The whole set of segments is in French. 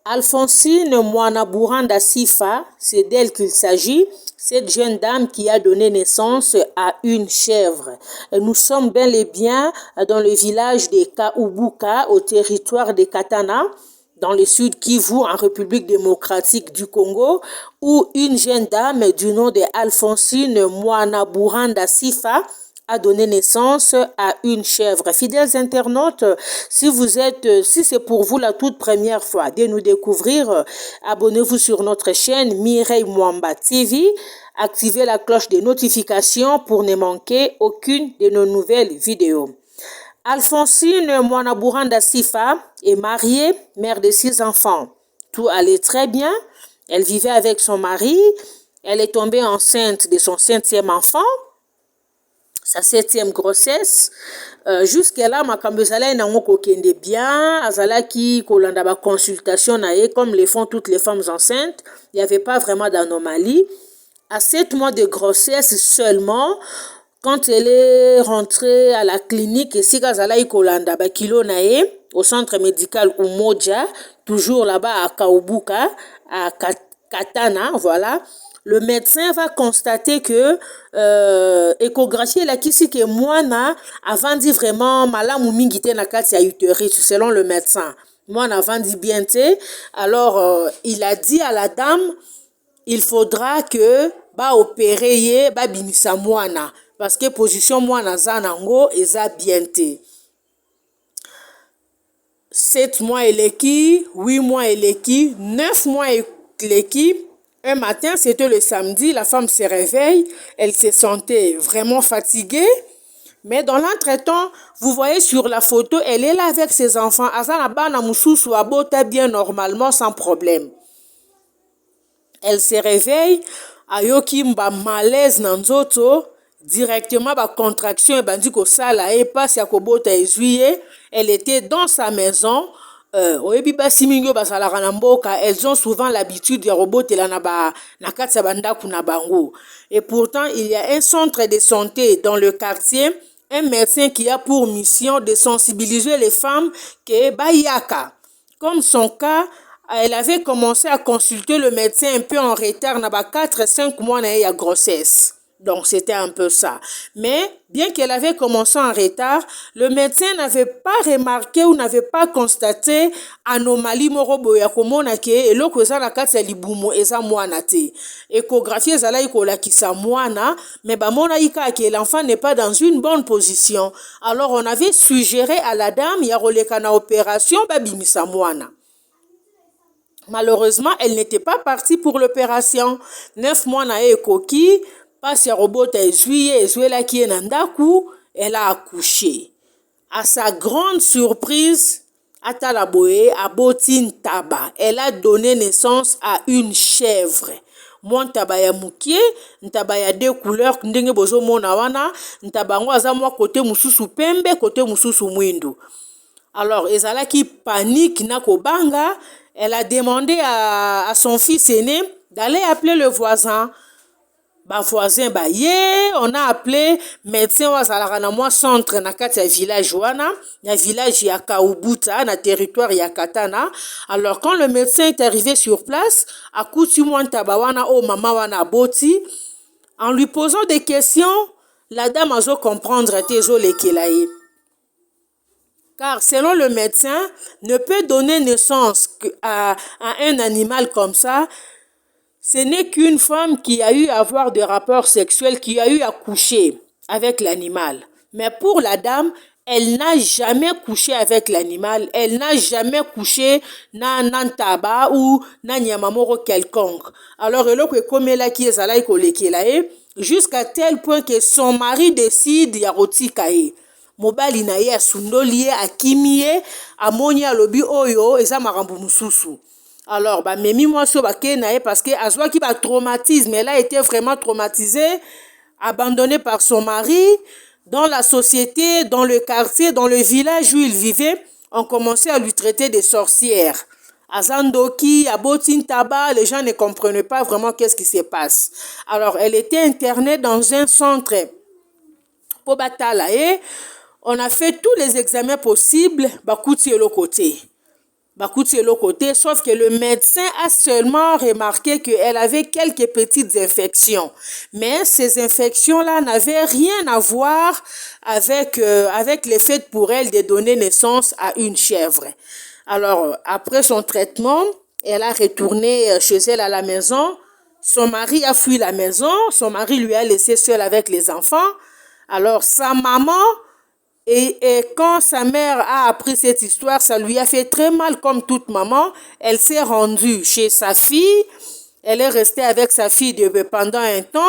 Alphonsine Mwanaburanda Sifa, c'est d'elle qu'il s'agit, cette jeune dame qui a donné naissance à une chèvre. Nous sommes bel et bien dans le village de Kaoubuka, au territoire de Katana, dans le sud Kivu, en République démocratique du Congo, où une jeune dame du nom de Alphonsine Mwanaburanda Sifa a donné naissance à une chèvre. Fidèles internautes, si c'est pour vous la toute première fois de nous découvrir, abonnez-vous sur notre chaîne Mireille Mwamba TV. Activez la cloche de notification pour ne manquer aucune de nos nouvelles vidéos. Alphonsine Mwanaburanda Sifa est mariée, mère de 6 enfants. Tout allait très bien. Elle vivait avec son mari. Elle est tombée enceinte de son 5e enfant. Sa 7e grossesse. Jusque-là, makambo ezalaki nango kokende bien, azalaki kolanda ba consultation na ye comme le font toutes les femmes enceintes. Il n'y avait pas vraiment d'anomalie. À 7 mois de grossesse seulement, quand elle est rentrée à la clinique, esika azalaki kolanda ba kilo na ye au centre médical Umoja, toujours là-bas à Kaoubuka, à Katana, voilà. Le médecin va constater que échographie la kisi ke mwana avandi vraiment malamu mingi te na kati ya utérus selon le médecin. Mwana avandi bien te. Alors il a dit à la dame il faudra que ba opérer ye ba bimisa mwana parce que position mwana za nango eza bien te. 7 mois eleki, 8 mois eleki, 9 mois eleki. Un matin, c'était le samedi, la femme se réveille, elle se sentait vraiment fatiguée. Mais dans l'entretemps, vous voyez sur la photo, elle est là avec ses enfants. Azana bana mususu abota bien normalement, sans problème. Elle se réveille, ayoki mba malaise na nzoto, directement ba contraction et bandi ko sala et passe ya kobota ezuye. Elle était dans sa maison. Elles ont souvent l'habitude de robotela na kati ya bandako na bango. Et pourtant, il y a un centre de santé dans le quartier, un médecin qui a pour mission de sensibiliser les femmes que bayaka. Comme son cas, elle avait commencé à consulter le médecin un peu en retard, na 4-5 mois na grossesse. Donc, c'était un peu ça. Mais, bien qu'elle avait commencé en retard, le médecin n'avait pas remarqué ou n'avait pas constaté anomalie morobo ya komona ke eloko eza na kati ya libumu eza mwana te. Échographie ezalaki kolakisa mwana, mais bamona ika ke l'enfant n'est pas dans une bonne position. Alors, on avait suggéré à la dame ya roleka na opération babimisa mwana. Malheureusement, elle n'était pas partie pour l'opération. 9 mois na ekoki. Passe ya robota ezuela qui est nandaku, elle a accouché. À sa grande surprise, Atalaboé aboti ntaba. Elle a donné naissance à une chèvre. Mon ntaba ya mukie, ntaba ya 2 couleurs, ndenge bozo mona wana, ntaba ngo aza mwa côté mususu pembe, côté mususu mwindo. Alors, ezalaki panique na kobanga, elle a demandé à son fils aîné d'aller appeler le voisin. Voisin on a appelé médecin wazalaka na mwa centre na kati ya village wana, na village ya Kaoubuta na territoire ya Katana. Alors quand le médecin est arrivé sur place, akuti mwa ntaba wana o mama wana aboti, en lui posant des questions, la dame azo comprendre te zo lekela ye. Car selon le médecin, ne peut donner naissance à un animal comme ça. Ce n'est qu'une femme qui a eu à avoir des rapports sexuels, qui a eu à coucher avec l'animal. Mais pour la dame, elle n'a jamais couché avec l'animal. Elle n'a jamais couché na ntaba ou na nyamamoro quelconque. Alors, eloko ekomela ki ezala ikolekela ye, jusqu'à tel point que son mari décide ya kotika ye. Mobali na ye asundoli ye, akimi ye, amoni alobi oyo eza makambo mususu. Alors, memi moi so bakena parce que azwa ki ba traumatisme, elle a été vraiment traumatisée, abandonnée par son mari. Dans la société, dans le quartier, dans le village où il vivait, on commençait à lui traiter de sorcière. Azandoki, Abotin Taba, les gens ne comprenaient pas vraiment qu'est-ce qui se passe. Alors, elle était internée dans un centre Pobatala et on a fait tous les examens possibles, Bakouti et le côté. bakuti eloko côté, sauf que le médecin a seulement remarqué qu'elle avait quelques petites infections. Mais ces infections-là n'avaient rien à voir avec le fait pour elle de donner naissance à une chèvre. Alors, après son traitement, elle a retourné chez elle à la maison. Son mari a fui la maison. Son mari lui a laissé seule avec les enfants. Alors, sa maman, et quand sa mère a appris cette histoire, ça lui a fait très mal comme toute maman. Elle s'est rendue chez sa fille. Elle est restée avec sa fille pendant un temps.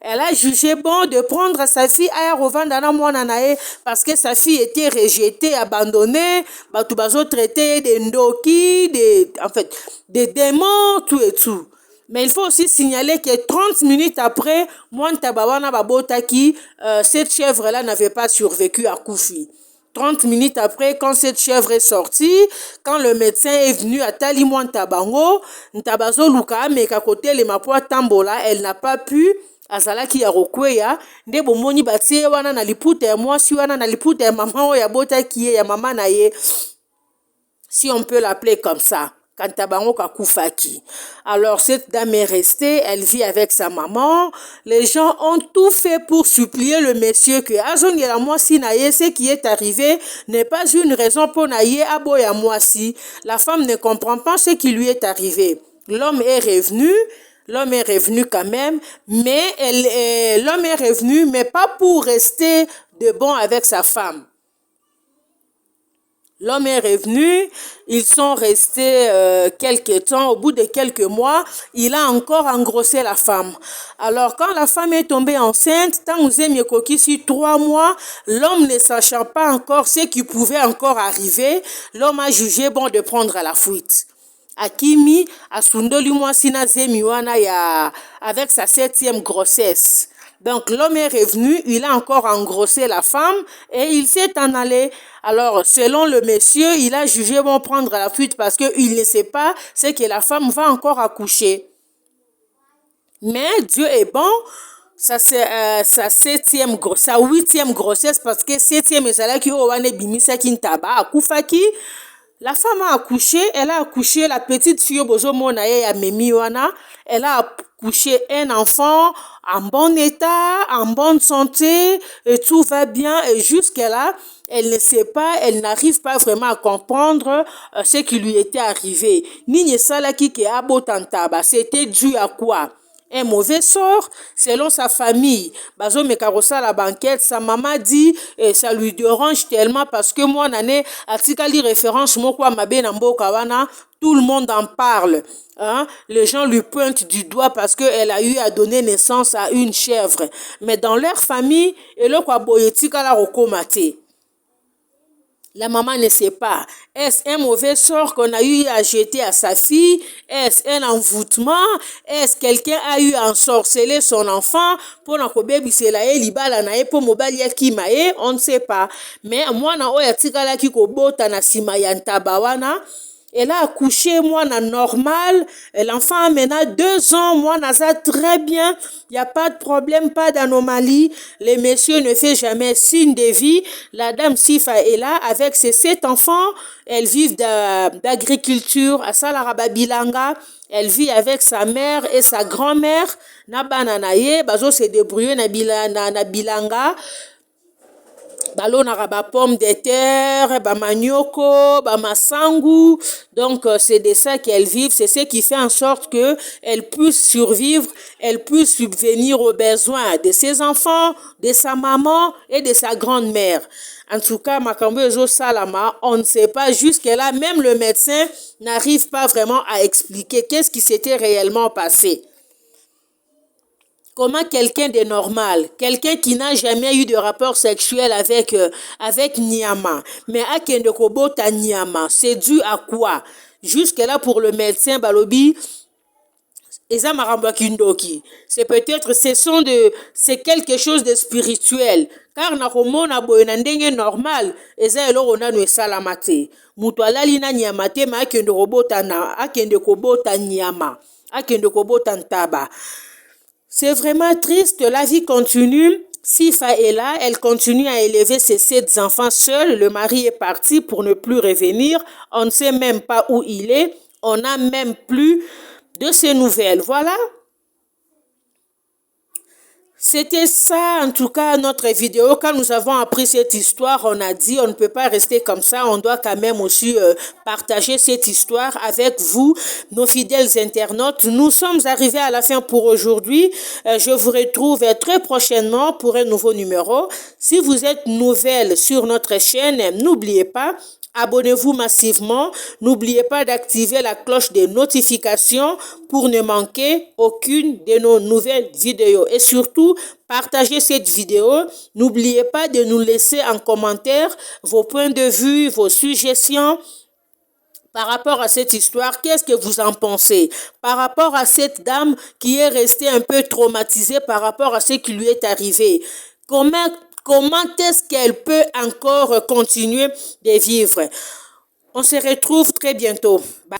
Elle a jugé bon de prendre sa fille à Rovandana Mwananae parce que sa fille était rejetée, abandonnée. Tout bazo traité des ndoki, des démons, tout et tout. Mais il faut aussi signaler que 30 minutes après, Mwantabawana Babotaki, cette chèvre-là n'avait pas survécu à Koufi. 30 minutes après, quand cette chèvre est sortie, quand le médecin est venu à Tali Mwantabango, Ntabazo Luka, mais qu'à côté, les Mapua Tambola, elle n'a pas pu. Azalaki ya rokweya nde bomoni batie wana na liputa ya mwasi wana na liputa ya mama ya botaki ya mama na ye, si on peut l'appeler comme ça. Kantabango kakufaki. Alors cette dame est restée, elle vit avec sa maman. Les gens ont tout fait pour supplier le monsieur que azongela mwasi na ye, ce qui est arrivé n'est pas une raison pour na ye aboya mwasi. La femme ne comprend pas ce qui lui est arrivé. L'homme est revenu quand même, mais l'homme est revenu, mais pas pour rester de bon avec sa femme. L'homme est revenu, ils sont restés quelques temps. Au bout de quelques mois, il a encore engrossé la femme. Alors, quand la femme est tombée enceinte, tant vous aimez coquille sur 3 mois, l'homme ne sachant pas encore ce qui pouvait encore arriver, l'homme a jugé bon de prendre la fuite. Akimi asundoli mwasina zemiwana ya avec sa 7e grossesse. Donc l'homme est revenu, il a encore engrossé la femme et il s'est en allé. Alors selon le monsieur, il a jugé bon prendre la fuite parce qu'il ne sait pas ce que la femme va encore accoucher. Mais Dieu est bon. Ça c'est sa 8e grossesse parce que 7e ezalaki o wane bimisa kintaba akufaki. La femme a accouché, elle a accouché la petite fille bozo mona ya memi wana, elle a accouché un enfant en bon état, en bonne santé, et tout va bien et jusqu'à là, elle ne sait pas, elle n'arrive pas vraiment à comprendre ce qui lui était arrivé. Ni salaki ke abotantaba, c'était dû à quoi? Un mauvais sort selon sa famille. Bazo mekarosa la banquette, sa maman dit et ça lui dérange tellement parce que moi nané atikali référence moko mabe na mboka wana, tout le monde en parle. Hein? Les gens lui pointent du doigt parce qu'elle a eu à donner naissance à une chèvre. Mais dans leur famille, eloko aboyetika la rokomate. La maman ne sait pas. Est-ce un mauvais sort qu'on a eu à jeter à sa fille? Est-ce un envoûtement? Est-ce quelqu'un a eu à ensorceler son enfant? Pour na kobebi selae libala na pour mobali ya kimae, on ne sait pas. Mais moi na oya tikala ki kobota na sima ya ntabawana. Elle a accouché, moi, normal. L'enfant a maintenant 2 ans. Moi, naza très bien. Il n'y a pas de problème, pas d'anomalie. Le monsieur ne fait jamais signe de vie. La dame Sifa est là avec ses 7 enfants. Elles vivent d'agriculture à Salarababilanga. Elle vit avec sa mère et sa grand-mère. Nabananaye, bazo se débrouiller na bilanga. Balonara ba pomme de terre, ba manioko, ba masangu. Donc c'est de ça qu'elles vivent, c'est ce qui fait en sorte que elles puissent survivre, elles puissent subvenir aux besoins de ses enfants, de sa maman et de sa grand-mère. En tout cas, makambo ezo salama, on ne sait pas jusque-là, même le médecin n'arrive pas vraiment à expliquer qu'est-ce qui s'était réellement passé. Comment quelqu'un de normal, quelqu'un qui n'a jamais eu de rapport sexuel avec Nyama, mais akende kobota Nyama, c'est dû à quoi? Jusque-là, pour le médecin Balobi, eza makambo kindoki. C'est peut-être, c'est quelque chose de spirituel. Car na komona boye na ndenge normal, eza eloko nanu esalama te. Mutu alali na nyama te, ma akende kobota nyama, akende kobota ntaba. C'est vraiment triste, la vie continue. Sifa est là, elle continue à élever ses 7 enfants seule. Le mari est parti pour ne plus revenir. On ne sait même pas où il est. On n'a même plus de ses nouvelles. Voilà. C'était ça, en tout cas, notre vidéo. Quand nous avons appris cette histoire, on a dit on ne peut pas rester comme ça. On doit quand même aussi partager cette histoire avec vous, nos fidèles internautes. Nous sommes arrivés à la fin pour aujourd'hui. Je vous retrouve très prochainement pour un nouveau numéro. Si vous êtes nouvelle sur notre chaîne, n'oubliez pas, abonnez-vous massivement. N'oubliez pas d'activer la cloche de notification pour ne manquer aucune de nos nouvelles vidéos. Et surtout, partagez cette vidéo. N'oubliez pas de nous laisser en commentaire vos points de vue, vos suggestions par rapport à cette histoire. Qu'est-ce que vous en pensez? Par rapport à cette dame qui est restée un peu traumatisée par rapport à ce qui lui est arrivé. Comment est-ce qu'elle peut encore continuer de vivre? On se retrouve très bientôt. Bye.